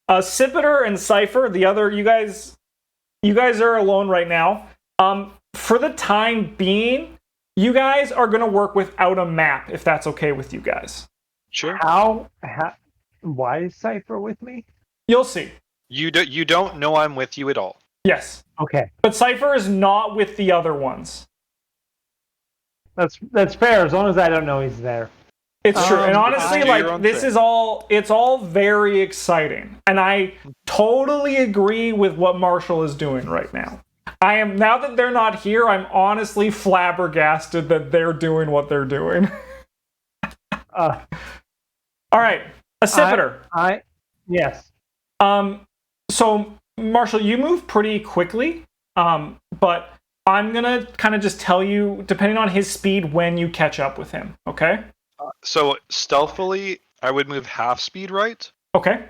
Sipiter and Cypher, the other, you guys are alone right now. For the time being, you guys are going to work without a map, if that's okay with you guys. Sure. Why is Cypher with me? You'll see. You don't know I'm with you at all. Yes. Okay. But Cypher is not with the other ones. That's fair, as long as I don't know he's there. It's true. And honestly, it's all very exciting. And I totally agree with what Marshall is doing right now. Now that they're not here, I'm honestly flabbergasted that they're doing what they're doing. All right. Accipiter. Yes. So Marshall, you move pretty quickly, but I'm gonna kind of just tell you, depending on his speed, when you catch up with him. Okay. So stealthily, I would move half speed, right? Okay.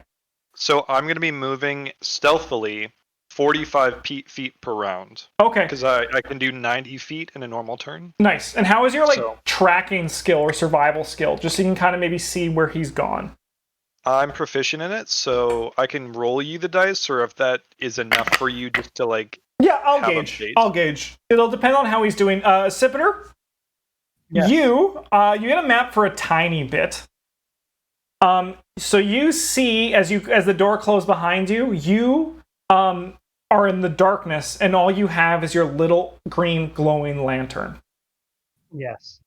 So I'm gonna be moving stealthily 45 feet per round. Okay. Because I can do 90 feet in a normal turn. Nice. And how is your tracking skill or survival skill? Just so you can kind of maybe see where he's gone. I'm proficient in it, so I can roll you the dice, or if that is enough for you just to Yeah, I'll gauge. It'll depend on how he's doing. Accipiter, yes. You get a map for a tiny bit. So you see as the door closed behind you, you are in the darkness, and all you have is your little green glowing lantern. Yes.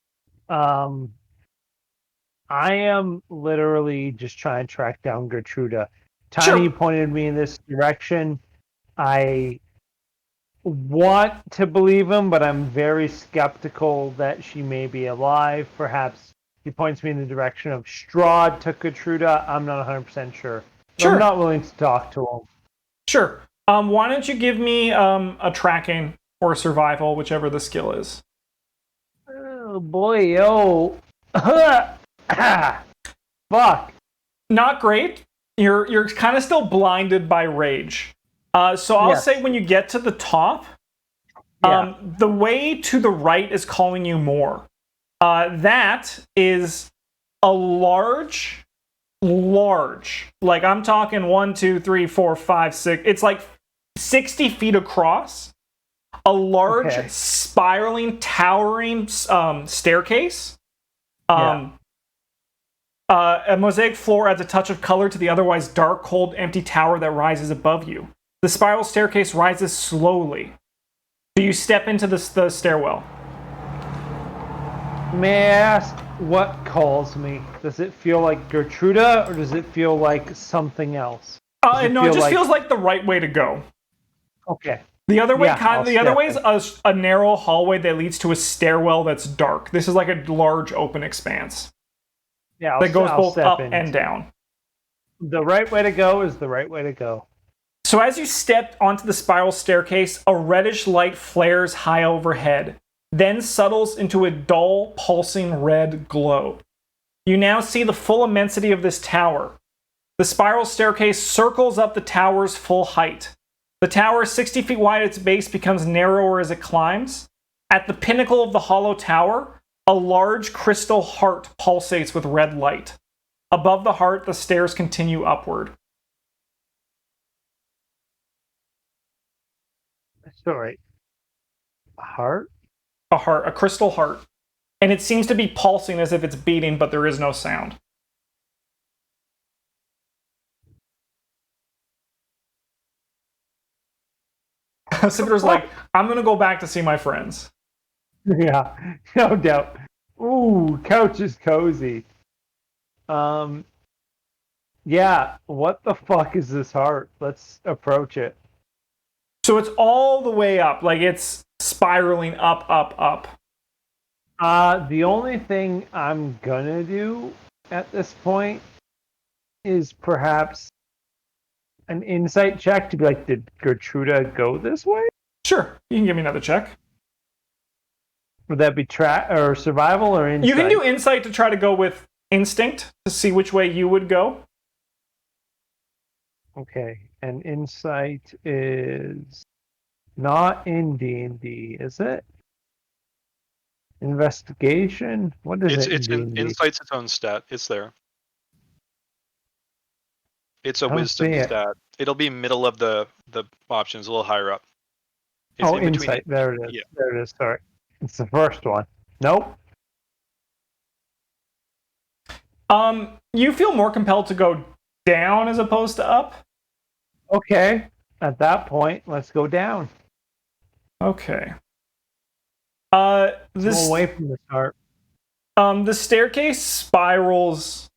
I am literally just trying to track down Gertruda. Tiny pointed me in this direction. I want to believe him, but I'm very skeptical that she may be alive. Perhaps he points me in the direction of Strahd took Gertruda. I'm not 100% sure. I'm not willing to talk to him. Sure. Why don't you give me a tracking or survival, whichever the skill is. Oh boy, yo. Fuck. Not great. You're kind of still blinded by rage. So I'll say when you get to the top, the way to the right is calling you more. That is a large, like I'm talking 1, 2, 3, 4, 5, 6. It's like 60 feet across. A large, spiraling, towering staircase. A mosaic floor adds a touch of color to the otherwise dark, cold, empty tower that rises above you. The spiral staircase rises slowly. Do you step into the stairwell? May I ask what calls me? Does it feel like Gertruda, or does it feel like something else? It just feels like the right way to go. Okay. The other way, is a narrow hallway that leads to a stairwell that's dark. This is like a large open expanse. Yeah, that goes both up and down. The right way to go is the right way to go. So as you step onto the spiral staircase, a reddish light flares high overhead, then settles into a dull, pulsing red glow. You now see the full immensity of this tower. The spiral staircase circles up the tower's full height. The tower, 60 feet wide at its base, becomes narrower as it climbs. At the pinnacle of the hollow tower, a large crystal heart pulsates with red light. Above the heart, the stairs continue upward. Sorry. A heart? A crystal heart. And it seems to be pulsing as if it's beating, but there is no sound. Sipiter's like, I'm gonna go back to see my friends. Yeah, no doubt. Ooh, couch is cozy. Yeah, what the fuck is this heart? Let's approach it. So it's all the way up, like it's spiraling up, up, up. The only thing I'm gonna do at this point is perhaps an insight check to be like, did Gertruda go this way? Sure, you can give me another check. Would that be or survival or insight? You can do insight to try to go with instinct to see which way you would go. Okay, and insight is not in D&D, is it? Investigation? What is it? Insight's its own stat. It's there. It's a I don't wisdom see it. stat. It'll be middle of the options, a little higher up. It's Oh, in between insight. There it is. Yeah. There it is. Sorry. It's the first one. Nope. You feel more compelled to go down as opposed to up? Okay. At that point, let's go down. Okay. Go This away from the start. the staircase spirals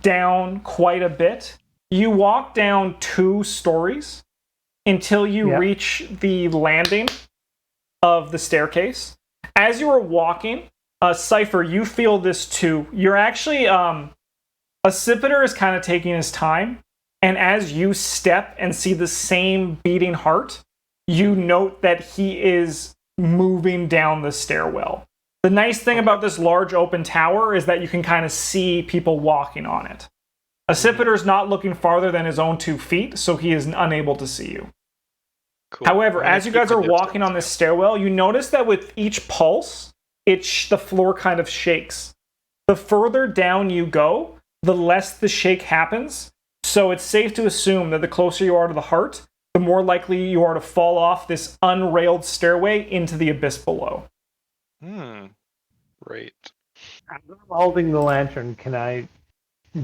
down quite a bit. You walk down 2 stories until you reach the landing of the staircase. As you are walking, Cypher, you feel this too. You're actually Accipiter is kind of taking his time, and as you step and see the same beating heart, you note that he is moving down the stairwell. The nice thing about this large open tower is that you can kind of see people walking on it. Accipiter is not looking farther than his own 2 feet, so he is unable to see you. Cool. However, as you guys are walking on this stairwell, you notice that with each pulse, the floor kind of shakes. The further down you go, the less the shake happens. So it's safe to assume that the closer you are to the heart, the more likely you are to fall off this unrailed stairway into the abyss below. Great. I'm holding the lantern. Can I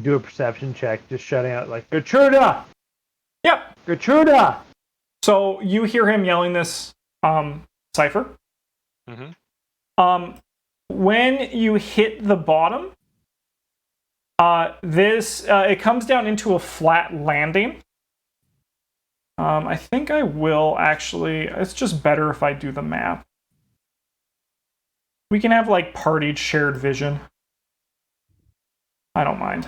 do a perception check? Just shouting out like, Gertruda! Yep. Gertruda! So you hear him yelling this, Cypher. When you hit the bottom, it comes down into a flat landing. I think I will actually. It's just better if I do the map. We can have like partied shared vision. I don't mind.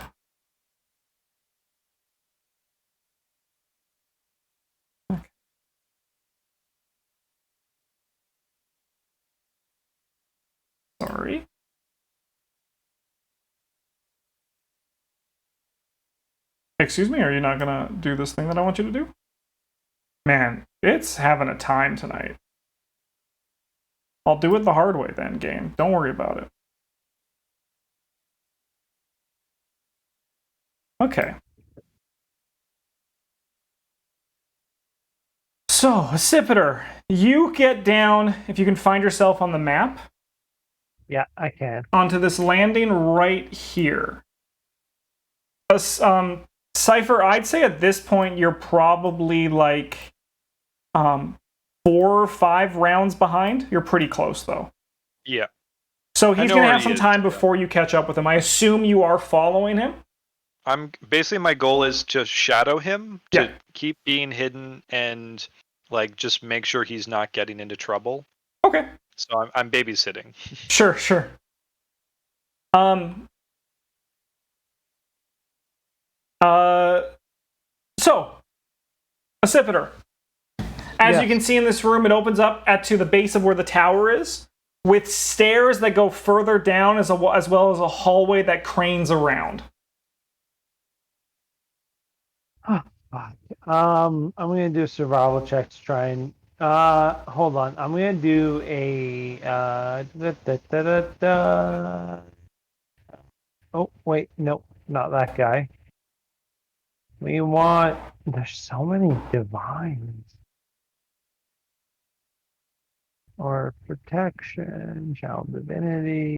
Sorry. Excuse me, are you not gonna do this thing that I want you to do? Man, it's having a time tonight. I'll do it the hard way then, game. Don't worry about it. Okay. So, Accipiter, you get down, if you can find yourself on the map. Yeah, I can. Onto this landing right here. Cypher, I'd say at this point you're probably like 4 or 5 rounds behind. You're pretty close though. Yeah. So he's gonna have some time before you catch up with him. I assume you are following him. Basically my goal is to shadow him, to keep being hidden and like just make sure he's not getting into trouble. Okay. So I'm babysitting. Sure. So, Accipiter. As you can see in this room, it opens up to the base of where the tower is, with stairs that go further down as well as a hallway that cranes around. I'm gonna do a survival check to try and hold on. I'm gonna do a oh wait, no, not that guy. There's so many divines. Or protection, child divinity.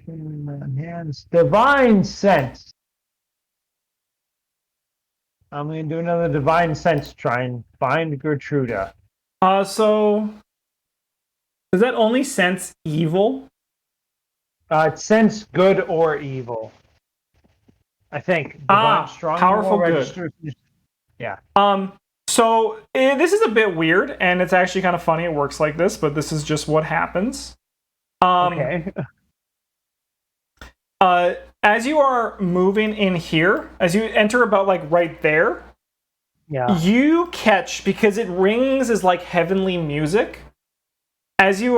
Hands, divine sense. I'm gonna do another divine sense. Try and find Gertruda. So does that only sense evil? It sense good or evil. I think divine strong. Powerful good. Yeah. So this is a bit weird, and it's actually kind of funny. It works like this, but this is just what happens. Okay. As you are moving in here, as you enter about like right there, you catch, because it rings as like heavenly music. As you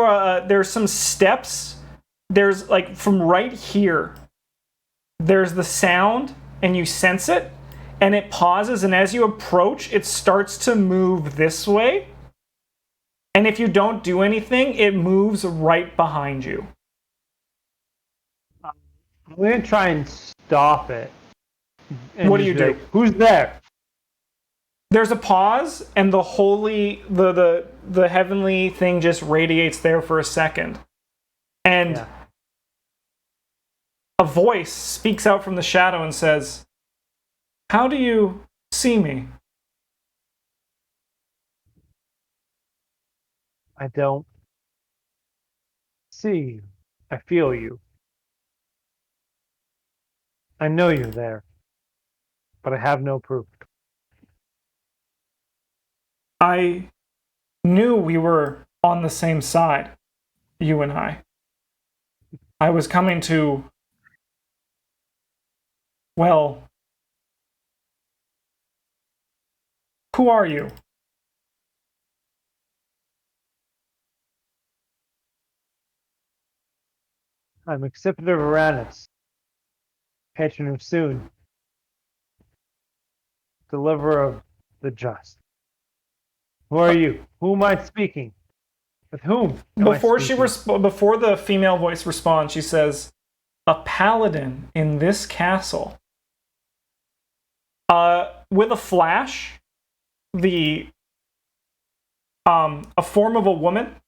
there's some steps. There's like from right here. There's the sound, and you sense it, and it pauses. And as you approach, it starts to move this way. And if you don't do anything, it moves right behind you. We're gonna try and stop it. And What do you just be do? like, who's there? There's a pause, and the holy, the heavenly thing just radiates there for a second. And a voice speaks out from the shadow and says, "How do you see me?" I don't see you. I feel you. I know you're there, but I have no proof. I knew we were on the same side, you and I. I was coming to, well, who are you? I'm Accipitor Varanus, patron of Soon, deliverer of the just. Who are you? Who am I speaking? With whom am I Before speaking? before the female voice responds, she says, "A paladin in this castle." With a flash, the a form of a woman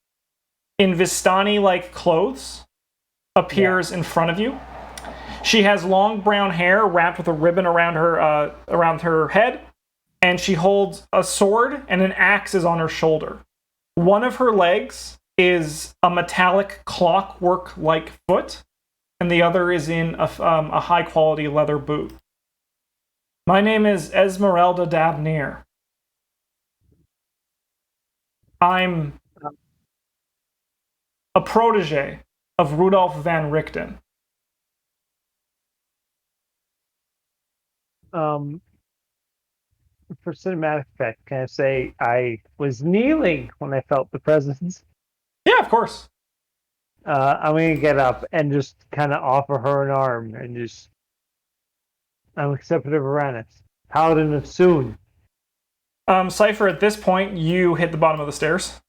in Vistani-like clothes appears in front of you. She has long brown hair wrapped with a ribbon around her head, and she holds a sword, and an axe is on her shoulder. One of her legs is a metallic clockwork-like foot, and the other is in a high-quality leather boot. "My name is Esmeralda Dabnir. I'm a protege of Rudolf van Richten." For cinematic effect, can I say I was kneeling when I felt the presence? Yeah, of course. I'm gonna get up and just kind of offer her an arm and just. I'm Accipitor Varanus, paladin of Soon. Cypher, at this point, you hit the bottom of the stairs.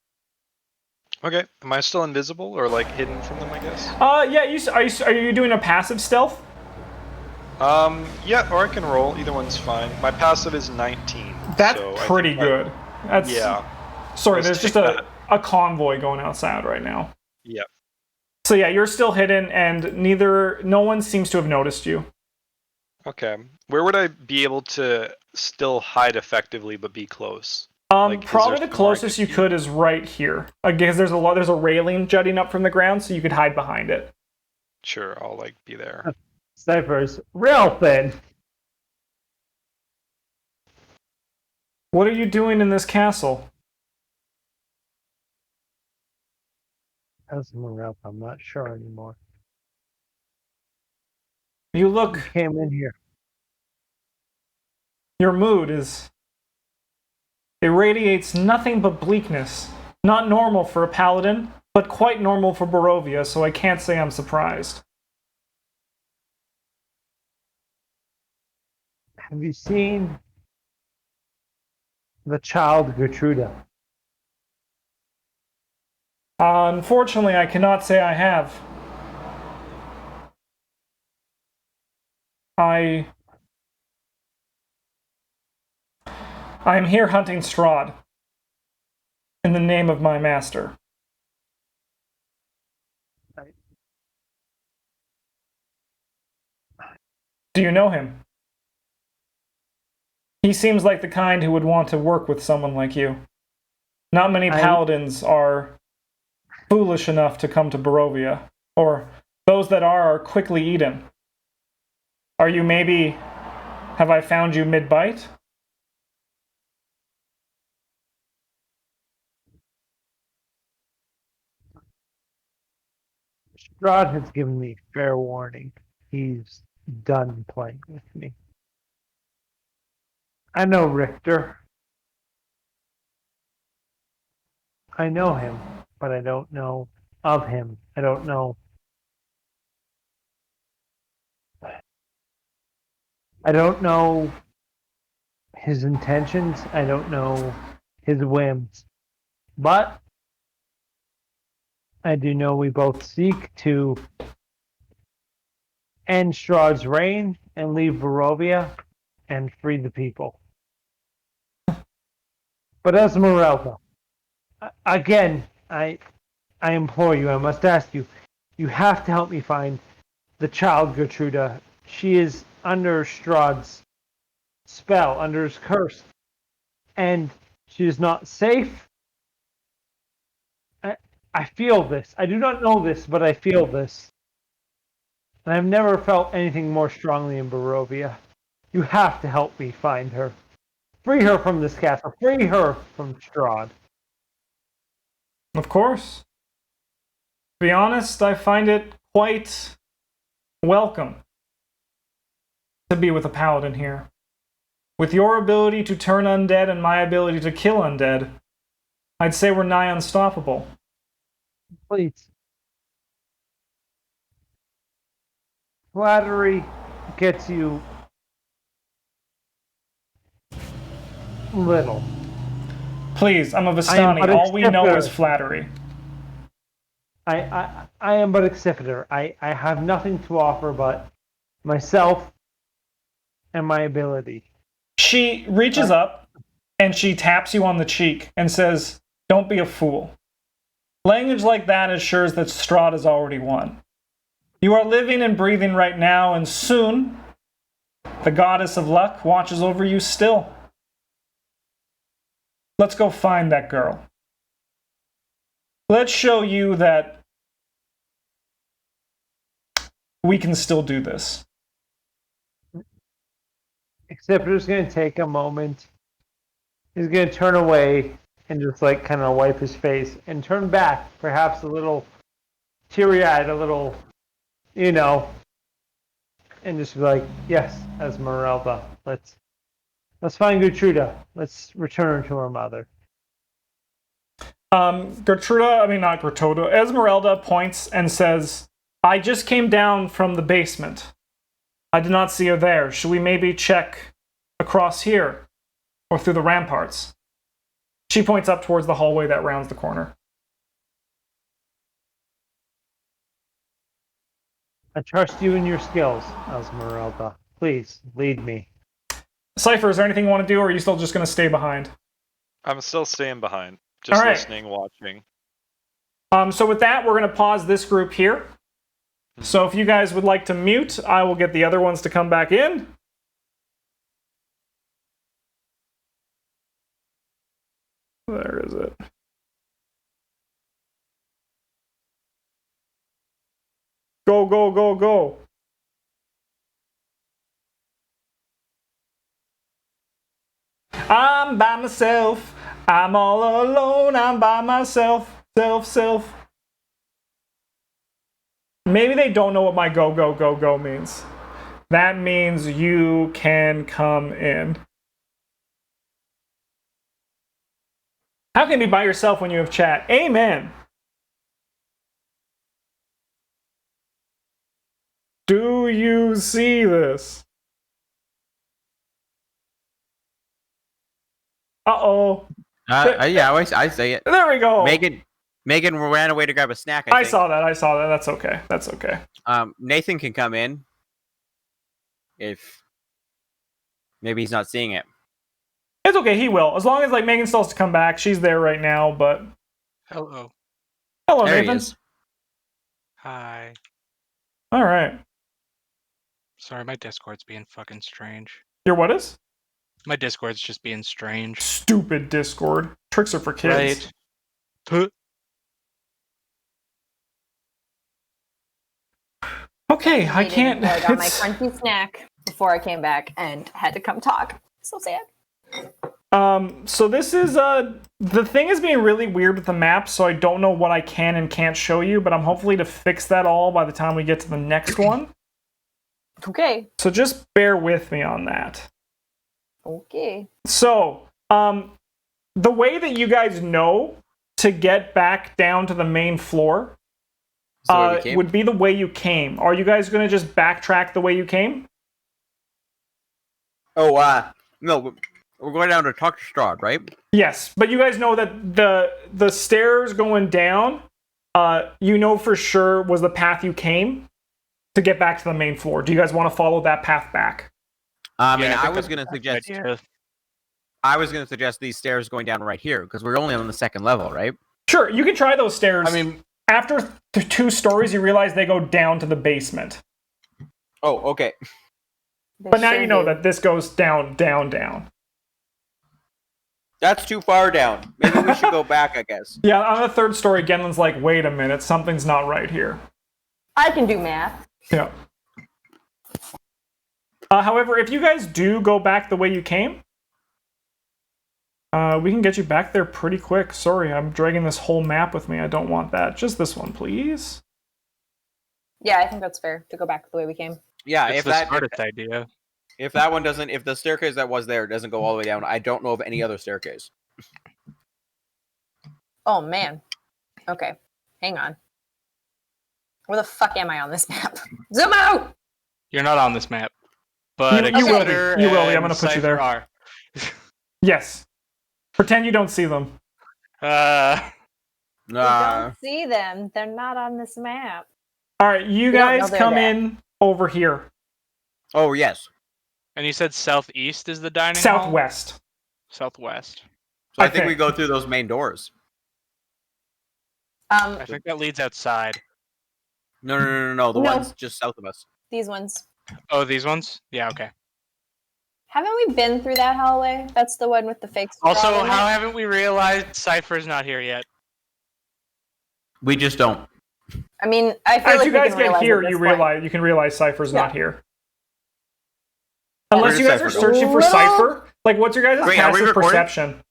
Okay. Am I still invisible or like hidden from them? I guess. Yeah. Are you doing a passive stealth? Yeah, or I can roll. Either one's fine. My passive is 19. That's so pretty good. That's Yeah. Sorry, Let's there's just take that. a convoy going outside right now. Yeah. So yeah, you're still hidden, and no one seems to have noticed you. Okay. Where would I be able to still hide effectively but be close? Like, is there Probably the somewhere I closest you be? could is right here. Because there's a railing jutting up from the ground, so you could hide behind it. Sure, I'll like be there. Snipers, real thin. What are you doing in this castle? How's morale? I'm not sure anymore. You Who look. came in here? Your mood is. It radiates nothing but bleakness. Not normal for a paladin, but quite normal for Barovia, so I can't say I'm surprised. Have you seen the child Gertruda? Unfortunately, I cannot say I have. I am here hunting Strahd in the name of my master. Do you know him? He seems like the kind who would want to work with someone like you. Not many paladins are foolish enough to come to Barovia, or those that are quickly eaten. Are you maybe... Have I found you mid-bite? Strahd has given me fair warning. He's done playing with me. I know Richter. I know him, but I don't know of him. I don't know. I don't know his intentions. I don't know his whims. But I do know we both seek to end Strahd's reign and leave Barovia and free the people. But Esmeralda, again, I implore you, I must ask you, you have to help me find the child Gertruda. She is under Strahd's spell, under his curse, and she is not safe. I feel this. I do not know this, but I feel this. And I've never felt anything more strongly in Barovia. You have to help me find her. Free her from this castle. Free her from Strahd. Of course. To be honest, I find it quite welcome to be with a paladin here. With your ability to turn undead and my ability to kill undead, I'd say we're nigh unstoppable. Please. Flattery gets you little. Please, I'm a Vistani. All we know is flattery. I am but Excipitor. I have nothing to offer but myself and my ability. She reaches up and she taps you on the cheek and says, "Don't be a fool." Language like that assures that Strahd has already won. You are living and breathing right now, and soon the goddess of luck watches over you still. Let's go find that girl. Let's show you that we can still do this. Excipitor's going to take a moment. He's going to turn away and just like kind of wipe his face and turn back, perhaps a little teary-eyed, a little, and just be like, "Yes, Esmeralda, let's find Gertruda. Let's return her to her mother." Esmeralda points and says, "I just came down from the basement. I did not see her there. Should we maybe check across here or through the ramparts?" She points up towards the hallway that rounds the corner. I trust you and your skills, Esmeralda. Please, lead me. Cypher, is there anything you want to do, or are you still just going to stay behind? I'm still staying behind. Just All right. Listening, watching. So with that, we're going to pause this group here. So if you guys would like to mute, I will get the other ones to come back in. Where is it? Go, go, go, go. I'm by myself. I'm all alone. I'm by myself. Self. Maybe they don't know what my go, go, go, go means. That means you can come in. How can you be by yourself when you have chat? Amen. Do you see this? Uh-oh. Yeah, I say it. There we go. Megan ran away to grab a snack. I think. saw that. That's okay. Nathan can come in if maybe he's not seeing it. It's okay, he will. As long as Megan still has to come back. She's there right now, but... Hello. Hello, There he Nathan. is. Hi. All right. Sorry, my Discord's being fucking strange. Your what is? My Discord's just being strange. Stupid Discord. Tricks are for kids. Right. Okay, I can't... I got my crunchy snack before I came back and had to come talk. So sad. So this is, the thing is being really weird with the map, so I don't know what I can and can't show you, but I'm hopefully to fix that all by the time we get to the next one. Okay. So just bear with me on that. Okay. So, the way that you guys know to get back down to the main floor would be the way you came. Are you guys going to just backtrack the way you came? Oh, no, we're going down to talk to Strahd, right? Yes, but you guys know that the stairs going down, you know for sure was the path you came. to get back to the main floor. Do you guys want to follow that path back? I mean, Yeah, I think was that's going to a good suggest. idea. I was going to suggest these stairs going down right here because we're only on the second level, right? Sure, you can try those stairs. I mean, after 2 stories, you realize they go down to the basement. Oh, okay. But now you know that this goes down, down, down. That's too far down. Maybe we should go back, I guess. Yeah, on the 3rd story, Genlin's like, wait a minute, something's not right here. I can do math. Yeah. However, if you guys do go back the way you came, we can get you back there pretty quick. Sorry, I'm dragging this whole map with me. I don't want that. Just this one, please. Yeah, I think that's fair to go back the way we came. Yeah, it's the smartest idea. if that one doesn't, if the staircase that was there doesn't go all the way down, I don't know of any other staircase. Oh man. Okay, hang on. Where the fuck am I on this map? Zoom out! You're not on this map. But You will be. Exeter You will be. I'm and gonna put you Cypher there. are. Yes. Pretend you don't see them. We Nah. don't see them. They're not on this map. All right, you We don't know guys they're come there. in over here. Oh, yes. And you said southeast is the dining hall? Southwest. Southwest. So I Okay. think we go through those main doors. I think that leads outside. No. The No. ones just south of us. These ones. Oh, these ones? Yeah, okay. Haven't we been through that hallway? That's the one with the fake straw Also, in how it? haven't we realized Cypher's not here yet? We just don't. I mean, I feel As like you we guys can get realize here, at this you point. can realize Cypher's not Yeah. here. Yeah. Unless Where you does guys are Cypher go? searching for Little- Cypher. Like, what's your guys' Wait, are we passive recording? perception?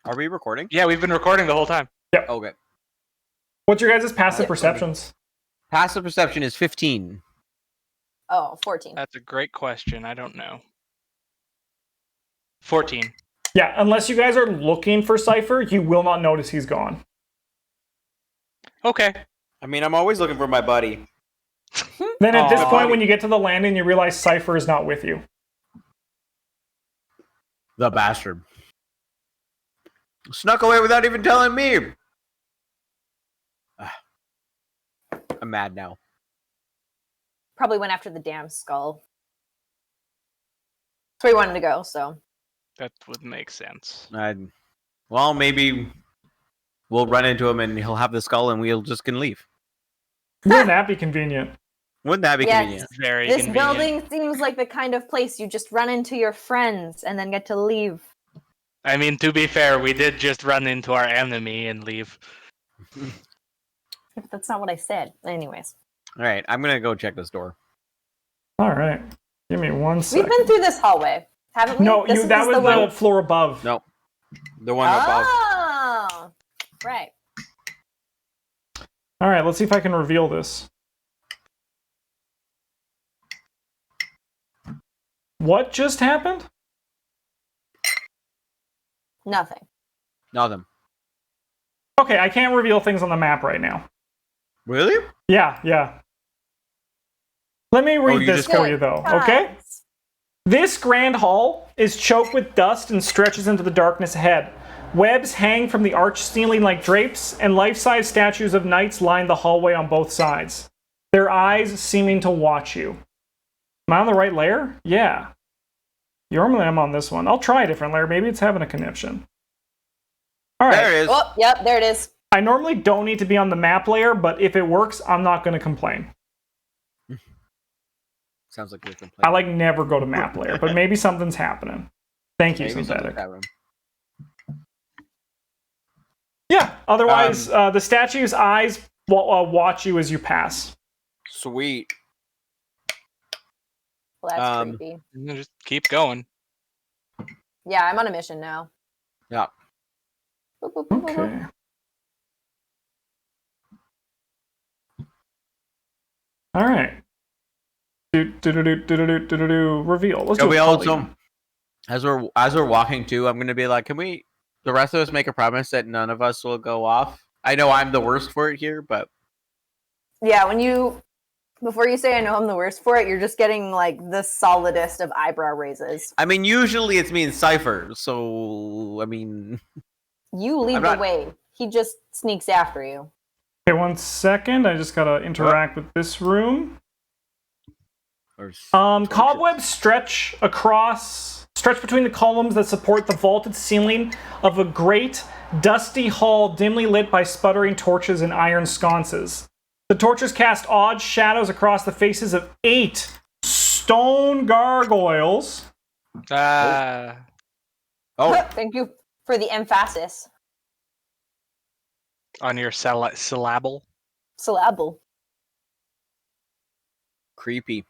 Are we recording? Yeah, we've been recording the whole time. Okay. What's your guys' passive Yeah. perceptions? Passive perception is 15. Oh, 14. That's a great question. I don't know. 14. Yeah, unless you guys are looking for Cypher, you will not notice he's gone. Okay. I mean, I'm always looking for my buddy. Then at this Aw. point, when you get to the landing, you realize Cypher is not with you. The bastard. Snuck away without even telling me. I'm mad now. Probably went after the damn skull. That's where he wanted to go, so. That would make sense. Well, maybe we'll run into him and he'll have the skull and we'll just can leave. Wouldn't that be convenient? Wouldn't that be Yes. convenient? Very This convenient. building seems like the kind of place you just run into your friends and then get to leave. I mean, to be fair, we did just run into our enemy and leave. That's not what I said. Anyways. All right, I'm gonna go check this door. All right. Give me 1 We've second. been through this hallway, haven't we? No, This that is was the one- floor above. No, the one above. Oh, right. All right, let's see if I can reveal this. What just happened? Nothing. Nothing. Okay, I can't reveal things on the map right now. Really? Yeah. Let me read you this just- for you, though, okay? Guys. This grand hall is choked with dust and stretches into the darkness ahead. Webs hang from the arched ceiling like drapes, and life-size statues of knights line the hallway on both sides, their eyes seeming to watch you. Am I on the right layer? Yeah. Normally I'm on this one. I'll try a different layer. Maybe it's having a conniption. All right. There it is. Oh, yep, there it is. I normally don't need to be on the map layer, but if it works, I'm not going to complain. Sounds like you're complaining. I like never go to map layer, but maybe something's happening. Thank you, Maybe Synthetic. something's happening. Yeah, otherwise, the statue's eyes watch you as you pass. Sweet. Well, that's creepy. Just keep going. Yeah, I'm on a mission now. Yeah. Boop, boop, boop, boop, boop. Okay. All right. Reveal. Let's Yeah, do we a also, polygon. as we're walking too, I'm gonna be like, can we, the rest of us, make a promise that none of us will go off? I know I'm the worst for it here, but Yeah, before you say I know I'm the worst for it, you're just getting like the solidest of eyebrow raises. I mean, usually it's me and Cypher, so I mean, You lead I'm the not- way. He just sneaks after you. Okay, 1 second. I just gotta interact with this room. Or Cobwebs stretch between the columns that support the vaulted ceiling of a great, dusty hall dimly lit by sputtering torches and iron sconces. The torches cast odd shadows across the faces of 8 stone gargoyles. Oh. Thank you for the emphasis. On your syllable. Syllable. Creepy.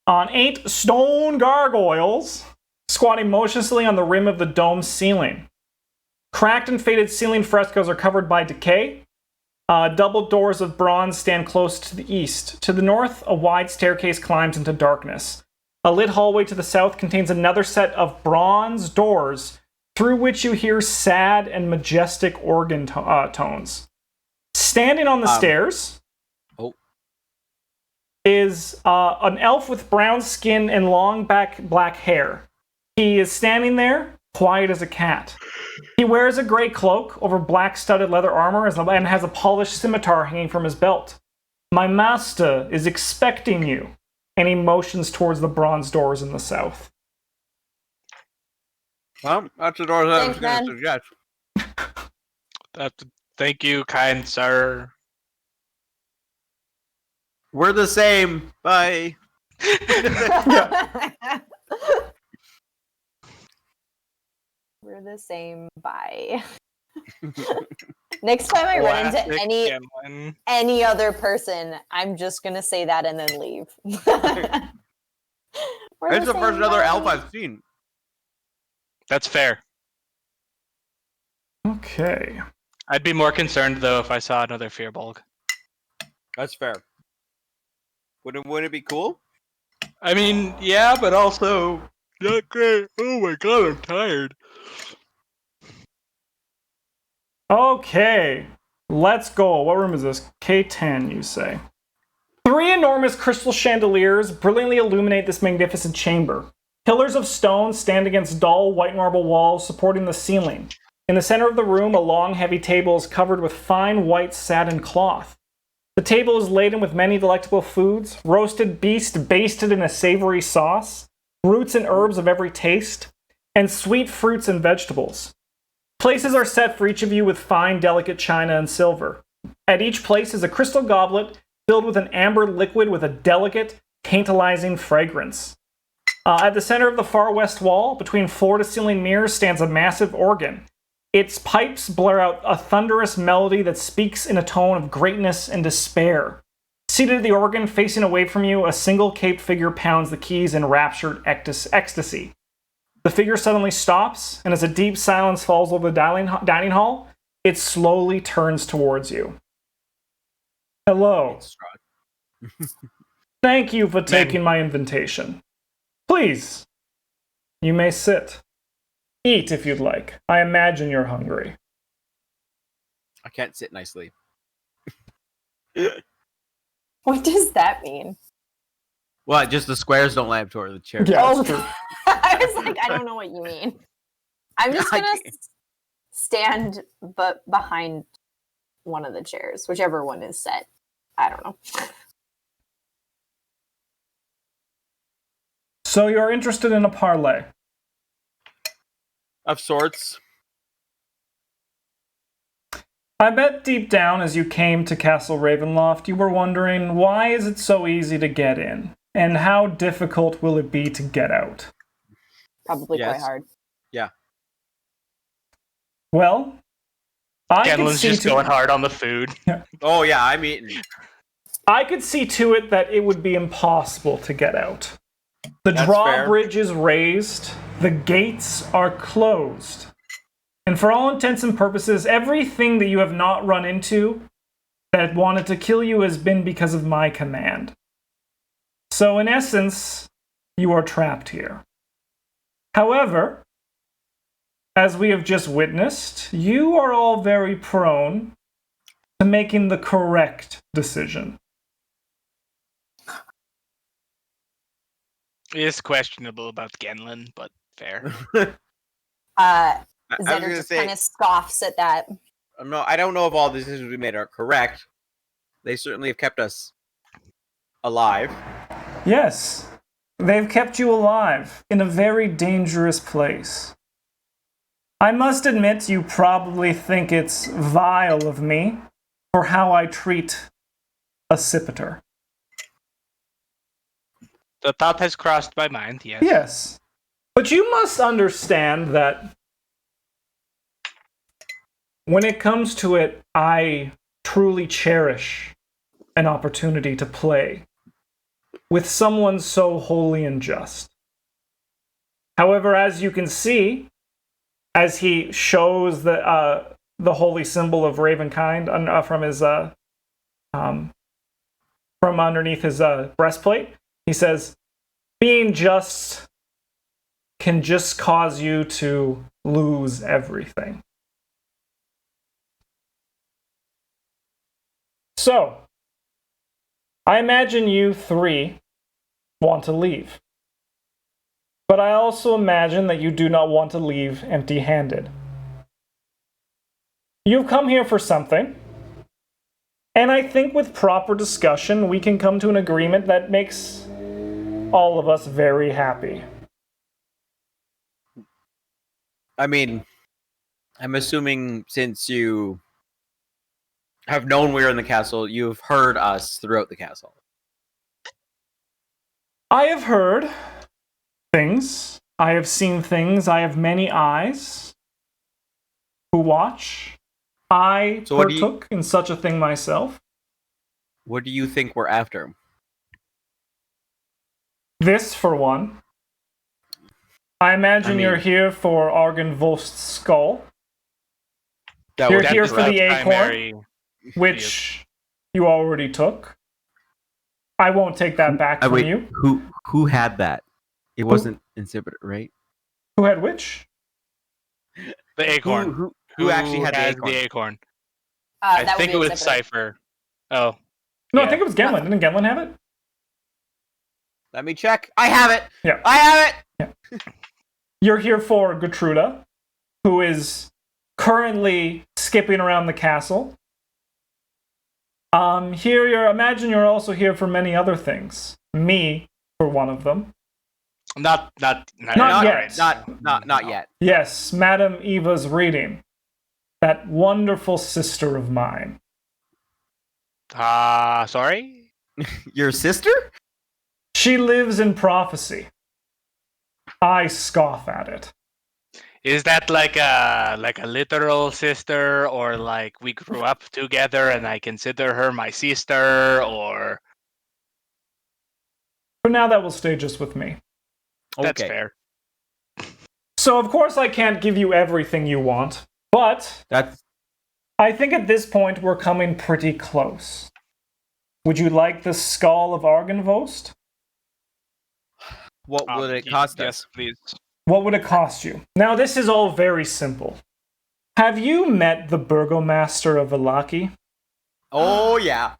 On 8 stone gargoyles, squatting motionlessly on the rim of the dome's ceiling. Cracked and faded ceiling frescoes are covered by decay. Double doors of bronze stand close to the east. To the north, a wide staircase climbs into darkness. A lit hallway to the south contains another set of bronze doors through which you hear sad and majestic organ tones. Standing on the stairs is an elf with brown skin and long black hair. He is standing there, quiet as a cat. He wears a gray cloak over black studded leather armor and has a polished scimitar hanging from his belt. My master is expecting you, and he motions towards the bronze doors in the south. Well, that's the door that I was Thanks, going to suggest. Thank you, kind sir. We're the same. Bye. We're the same. Bye. Next time I run into any other person, I'm just gonna say that and then leave. It's the first other elf I've seen. That's fair. Okay. I'd be more concerned though if I saw another Fearbulk. That's fair. Wouldn't it be cool? I mean, yeah, but also not great. Oh my god, I'm tired. Okay. Let's go. What room is this? K10, you say. 3 enormous crystal chandeliers brilliantly illuminate this magnificent chamber. Pillars of stone stand against dull white marble walls supporting the ceiling. In the center of the room, a long, heavy table is covered with fine white satin cloth. The table is laden with many delectable foods, roasted beast basted in a savory sauce, roots and herbs of every taste, and sweet fruits and vegetables. Places are set for each of you with fine, delicate china and silver. At each place is a crystal goblet filled with an amber liquid with a delicate, tantalizing fragrance. At the center of the far west wall, between floor-to-ceiling mirrors, stands a massive organ. Its pipes blare out a thunderous melody that speaks in a tone of greatness and despair. Seated at the organ, facing away from you, a single caped figure pounds the keys in raptured ecstasy. The figure suddenly stops, and as a deep silence falls over the dining hall, it slowly turns towards you. Hello. Thank you for taking my invitation. Please, you may sit. Eat if you'd like. I imagine you're hungry. I can't sit nicely. What does that mean? What? Just the squares don't line up toward the chair. Yeah, Oh, that's true. I was like, I don't know what you mean. I'm just gonna stand behind one of the chairs, whichever one is set. I don't know. So you're interested in a parlay? Of sorts. I bet deep down as you came to Castle Ravenloft, you were wondering, why is it so easy to get in? And how difficult will it be to get out? Probably quite hard. Yeah. Well, I could Genlin's see just going hard on the food. Oh yeah, I'm eating. I could see to it that it would be impossible to get out. The That's drawbridge is raised, the gates are closed. And for all intents and purposes, everything that you have not run into that wanted to kill you has been because of my command. So in essence, you are trapped here. However, as we have just witnessed, you are all very prone to making the correct decision. It is questionable about Genlin, but fair. Xander just kind of scoffs at that. No, I don't know if all the decisions we made are correct. They certainly have kept us alive. Yes, they've kept you alive in a very dangerous place. I must admit you probably think it's vile of me for how I treat a Scipitar. The thought has crossed my mind, yes. Yes, but you must understand that when it comes to it, I truly cherish an opportunity to play with someone so holy and just. However, as you can see, as he shows the holy symbol of Ravenkind from underneath his breastplate, he says, "Being just can just cause you to lose everything." So, I imagine you three want to leave. But I also imagine that you do not want to leave empty-handed. You've come here for something, and I think with proper discussion, we can come to an agreement that makes all of us very happy. I mean, I'm assuming since you have known we're in the castle, you've heard us throughout the castle. I have heard things. I have seen things. I have many eyes who watch. I So what do partook in such a thing myself. What do you think we're after? This, for one. I imagine you're here for Argenvost's skull. You're here for the acorn, which you already took. I won't take that back from you. Who had that? It wasn't Insipid, right? Who had which? The acorn. Who actually had the acorn? I think it was Cypher. Oh. No, I think it was Genlin. Didn't Genlin have it? Let me check. I have it. Yeah. I have it. Yeah. You're here for Gertruda, who is currently skipping around the castle. Imagine you're also here for many other things. Me, for one of them. Not yet. Not yet. Yes, Madame Eva's reading. That wonderful sister of mine. Sorry? Your sister? She lives in prophecy. I scoff at it. Is that like a literal sister, or like we grew up together and I consider her my sister, or? For now, that will stay just with me. That's fair. So, of course, I can't give you everything you want, but I think at this point we're coming pretty close. Would you like the Skull of Argenvost? What would it cost us? Yes, please. What would it cost you? Now, this is all very simple. Have you met the Burgomaster of Vallaki? Oh, yeah.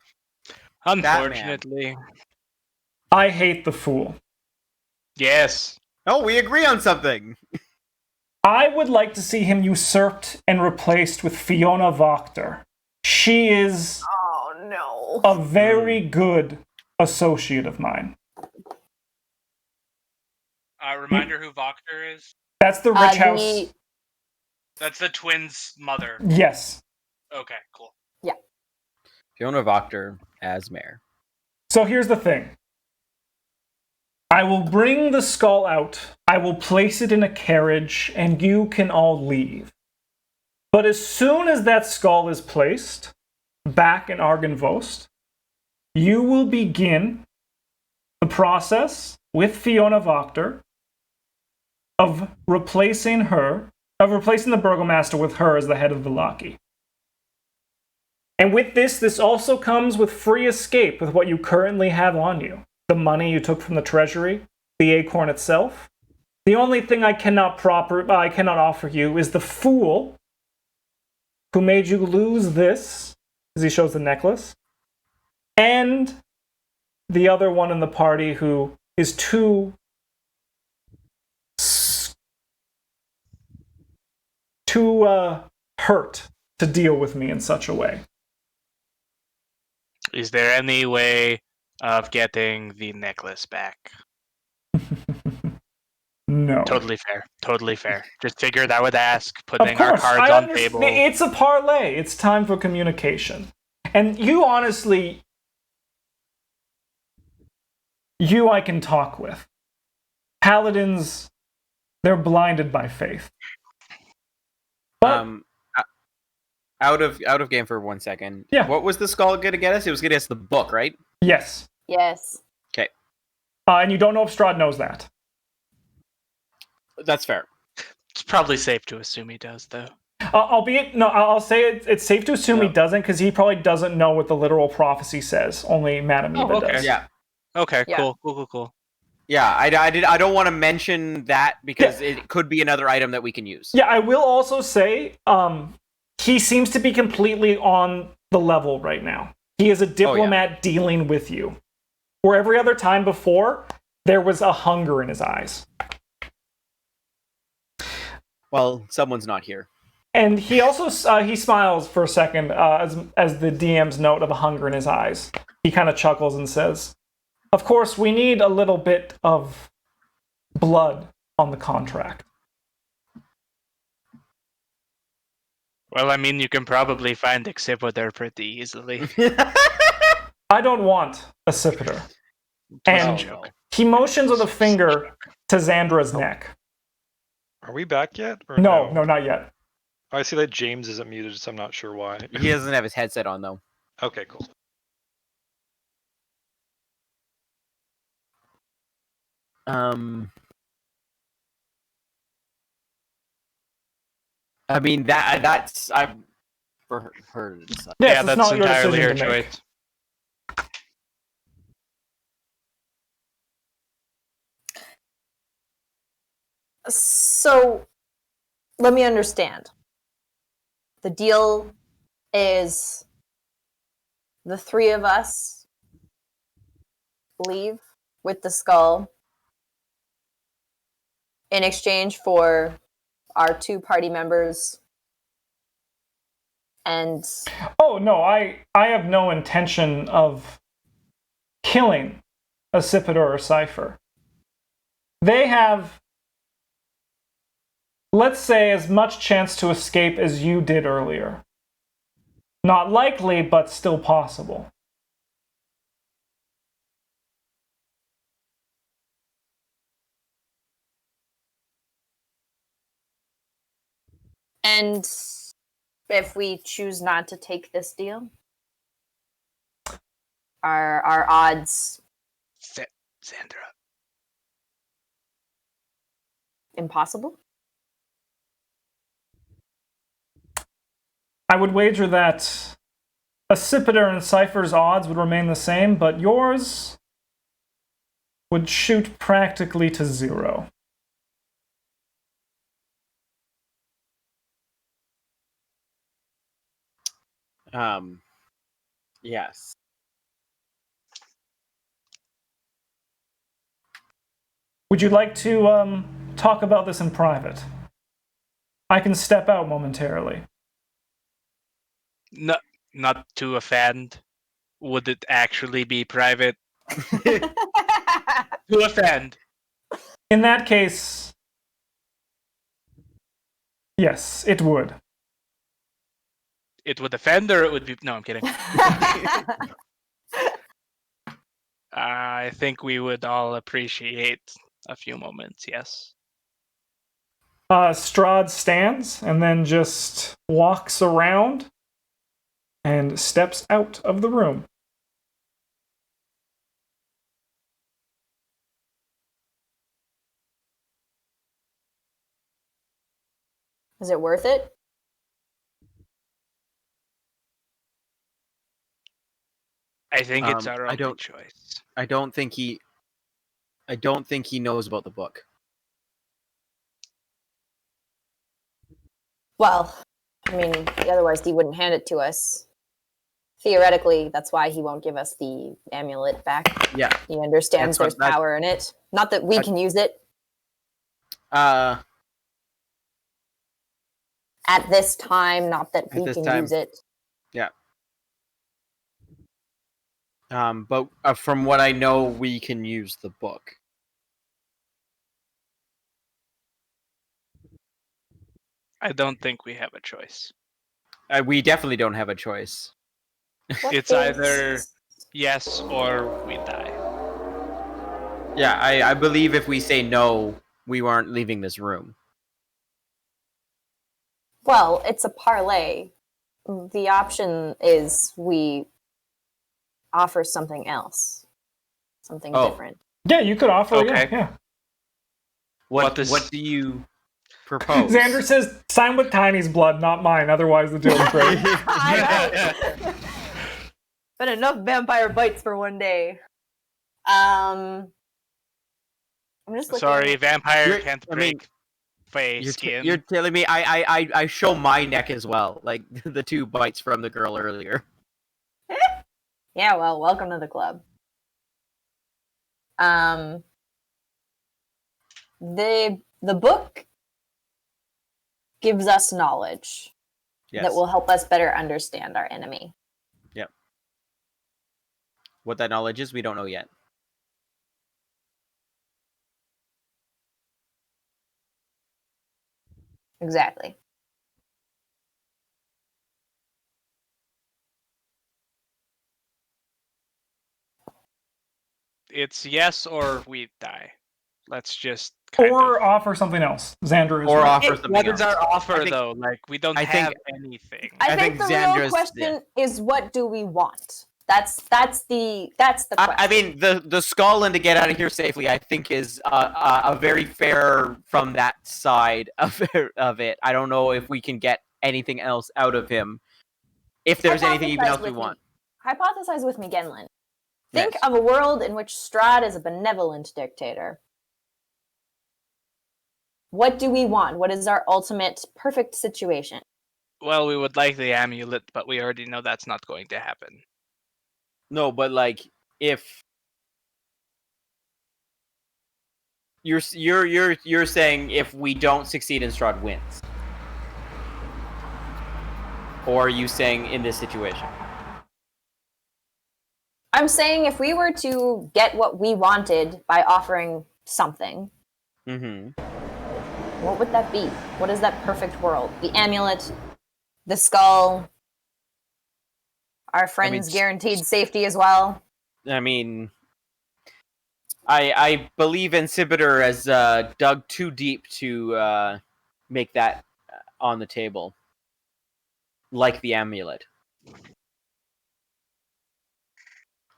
Unfortunately. I hate the fool. Yes. Oh, we agree on something. I would like to see him usurped and replaced with Fiona Wachter. She is a very good associate of mine. Reminder who Wachter is? That's the rich house. That's the twins' mother. Yes. Okay, cool. Yeah. Fiona Wachter as mayor. So here's the thing. I will bring the skull out, I will place it in a carriage, and you can all leave. But as soon as that skull is placed back in Argenvost, you will begin the process with Fiona Wachter of replacing the Burgomaster with her as the head of Vallaki. And with this also comes with free escape with what you currently have on you. The money you took from the treasury, the acorn itself. The only thing I cannot offer you is the fool who made you lose this, as he shows the necklace, and the other one in the party who is too hurt to deal with me in such a way. Is there any way of getting the necklace back. No. Totally fair. Totally fair. Just figured I would ask, Of putting our course, cards I on understand. table. It's a parlay. It's time for communication. And you honestly, I can talk with. Paladins, they're blinded by faith. But, out of game for 1 second. Yeah. What was the skull going to get us? It was going to get us the book, right? yes. Yes. Okay. And you don't know if Strahd knows that. That's fair. It's probably safe to assume he does, though. I'll say it's safe to assume he Yeah. doesn't, because he probably doesn't know what the literal prophecy says. Only Madame Eva okay. does. Yeah. Okay, Yeah. cool. Yeah, I don't want to mention that because it could be another item that we can use. Yeah, I will also say, he seems to be completely on the level right now. He is a diplomat dealing with you. Where every other time before, there was a hunger in his eyes. Well, someone's not here. And he also he smiles for a second as the DM's note of a hunger in his eyes. He kind of chuckles and says, "Of course, we need a little bit of blood on the contract." Well, I mean, you can probably find Exhibitor pretty easily. I don't want a Scipiter. And joke. he motions with a finger to Xandra's neck. Are we back yet? Or No, not yet. I see that James isn't muted, so I'm not sure why. He doesn't have his headset on though. Okay, cool. I mean that's I've heard of this. Yes, Yeah, it's that's not your entirely her decision to make. choice. So, let me understand. The deal is the three of us leave with the skull in exchange for our two party members. And Oh, no, I have no intention of killing a Scipiter or Cypher. They have, let's say, as much chance to escape as you did earlier. Not likely, but still possible. and if we choose not to take this deal, our odds Sandra. impossible. I would wager that a Scipiter and Cypher's odds would remain the same, but yours would shoot practically to 0. Yes. Would you like to talk about this in private? I can step out momentarily. No, not to offend. Would it actually be private? To offend. In that case, yes, it would. It would offend, or it would be. No, I'm kidding. I think we would all appreciate a few moments, yes. Strahd stands and then just walks around and steps out of the room. Is it worth it? I think it's our I only don't- choice. I don't think he knows about the book. Well, I mean, otherwise he wouldn't hand it to us. Theoretically, that's why he won't give us the amulet back. Yeah. He understands That's what- there's power in it. Not that we can use it Uh at this time, not that At we this can time. use it. Yeah. But from what I know, we can use the book. I don't think we have a choice. We definitely don't have a choice. What It's either yes or we die. Yeah, I believe if we say no, we aren't leaving this room. Well, it's a parlay. The option is we offer something else, something different. Yeah, you could offer. Okay. Yeah. What do you propose? Xander says, "Sign with Tiny's blood, not mine. Otherwise, the deal's great." Been enough vampire bites for one day. I'm just looking. Sorry, vampire You're- can't I mean, break face skin. You're telling me I show my neck as well, like the 2 bites from the girl earlier. Yeah, well, welcome to the club. The book gives us knowledge that will help us better understand our enemy. Yep. What that knowledge is, we don't know yet. Exactly. It's yes or we die. Let's just kind Or of... offer something else. Xander is Or right. offer something What else. is our offer, think- though? Like, we don't I have think- anything. I think think the real Xandra's- question is, what do we want? That's the question. I mean, the skull and to get out of here safely, I think, is a very fair from that side of it. I don't know if we can get anything else out of him. If there's anything even else we want. Hypothesize with me, Genlin. Think Yes. of a world in which Strahd is a benevolent dictator. What do we want? What is our ultimate perfect situation? Well, we would like the amulet, but we already know that's not going to happen. No, but like if you're saying if we don't succeed and Strahd wins, or are you saying in this situation? I'm saying if we were to get what we wanted by offering something, Mm-hmm. what would that be? What is that perfect world? The amulet, the skull, our friends' guaranteed safety as well. I mean, I believe Incipiter has dug too deep to make that on the table, like the amulet.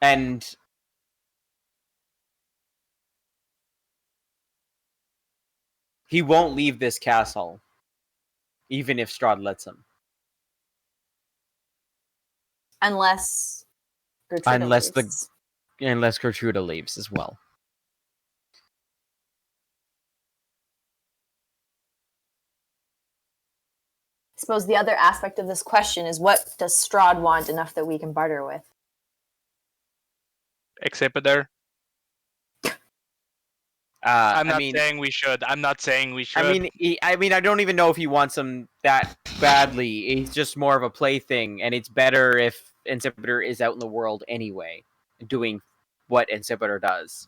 And he won't leave this castle, even if Strahd lets him. Unless Gertrude leaves. Unless Gertruda leaves as well. I suppose the other aspect of this question is, what does Strahd want enough that we can barter with? Exhibitor. I'm not saying we should. I'm not saying we should. I mean, I don't even know if he wants him that badly. It's just more of a plaything, and it's better if Incipiter is out in the world anyway, doing what Incipiter does.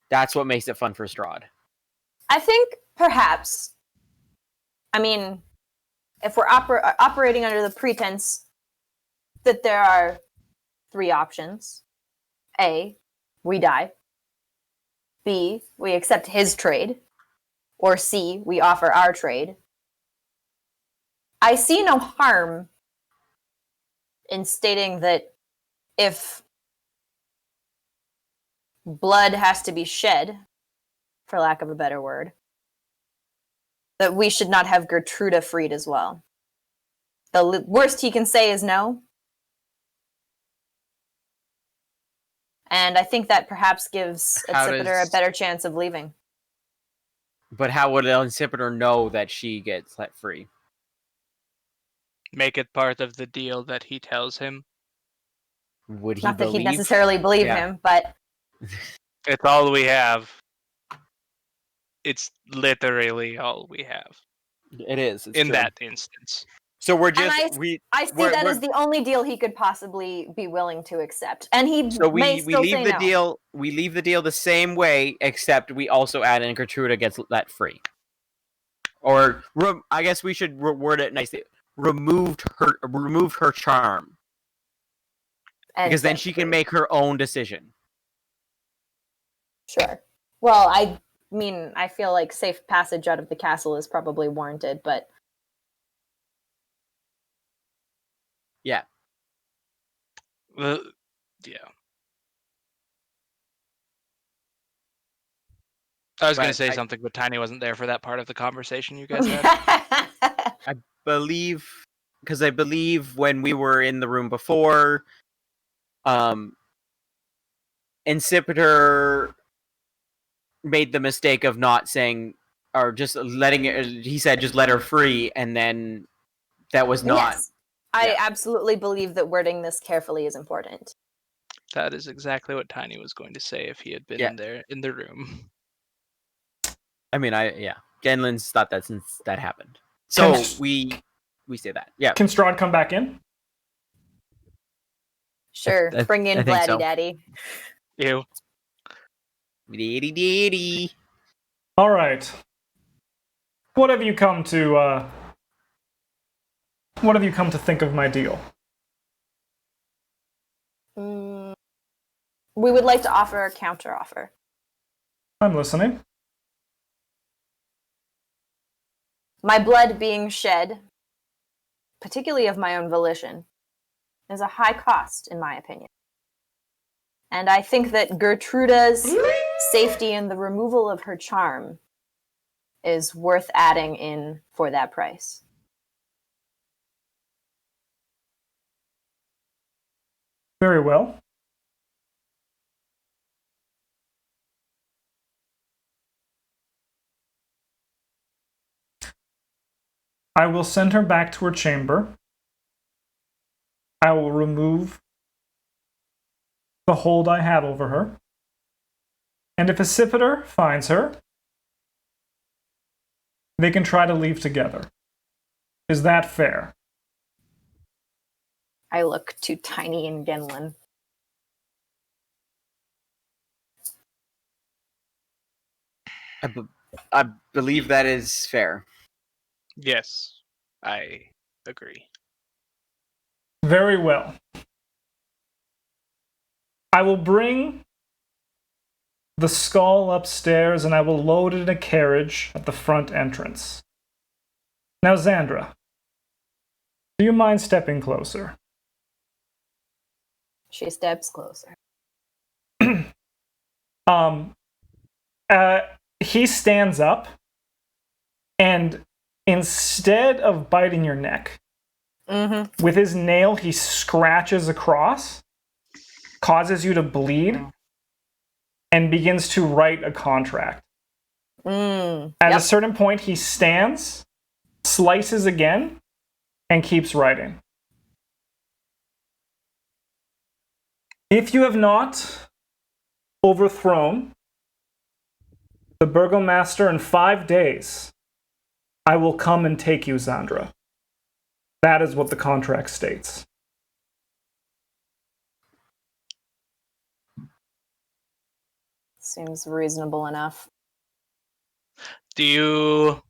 That's what makes it fun for Strahd. I think perhaps, I mean, if we're operating under the pretense that there are 3 options: A, we die; B, we accept his trade; or C, we offer our trade. I see no harm in stating that if blood has to be shed, for lack of a better word, that we should not have Gertruda freed as well. The worst he can say is no. And I think that perhaps gives Incipiter a better chance of leaving. But how would Incipiter know that she gets let free? Make it part of the deal that he tells him. Would he Not that believe? he'd necessarily believe him, but It's all we have. It's literally all we have. It is. It's in true. that instance. So we're And just I see that as the only deal he could possibly be willing to accept, and he so may we still leave say the no. deal. We leave the deal the same way, except we also add in Gertruda gets let free. Or I guess we should word it nicely. Removed her charm, And because then set she can free. make her own decision. Sure. Well, I mean, I feel like safe passage out of the castle is probably warranted, but Yeah. Yeah. I was going to But say I- something, but Tiny wasn't there for that part of the conversation you guys had. I believe when we were in the room before, Incipiter made the mistake of not saying or just letting it. He said just let her free, and then that was not. Yes. I Yeah. absolutely believe that wording this carefully is important. That is exactly what Tiny was going to say if he had been in there in the room. I mean, Genlin's thought that since that happened, so we say that. Yeah. Can Strahd come back in? Sure. Bring in I think Blatty so. Daddy. Ew. Dee-dee-dee-dee. All right. What have you come to think of my deal? We would like to offer a counter offer. I'm listening. My blood being shed, particularly of my own volition, is a high cost, in my opinion. And I think that Gertruda's safety and the removal of her charm is worth adding in for that price. Very well. I will send her back to her chamber. I will remove the hold I have over her. And if Accipiter finds her, they can try to leave together. Is that fair? I look to Tiny and Genlin. I believe that is fair. Yes, I agree. Very well. I will bring the skull upstairs and I will load it in a carriage at the front entrance. Now, Xandra, do you mind stepping closer? She steps closer. He stands up, and instead of biting your neck, with his nail, he scratches across, causes you to bleed, and begins to write a contract. At a certain point, he stands, slices again, and keeps writing. If you have not overthrown the burgomaster in 5 days, I will come and take you, Xandra. That is what the contract states. Seems reasonable enough. Do you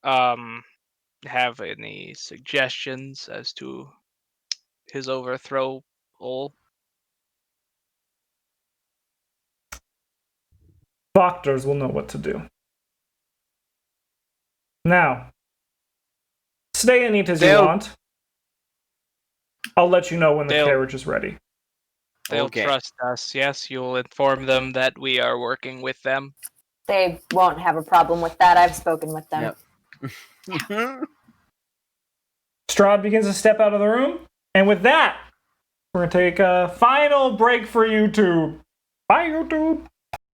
have any suggestions as to his overthrow all? Doctors will know what to do. Now, stay and eat as you want. I'll let you know when the carriage is ready. They'll trust us, yes? You'll inform them that we are working with them? They won't have a problem with that. I've spoken with them. Yep. Strahd begins to step out of the room, and with that, we're going to take a final break for YouTube. Bye, YouTube!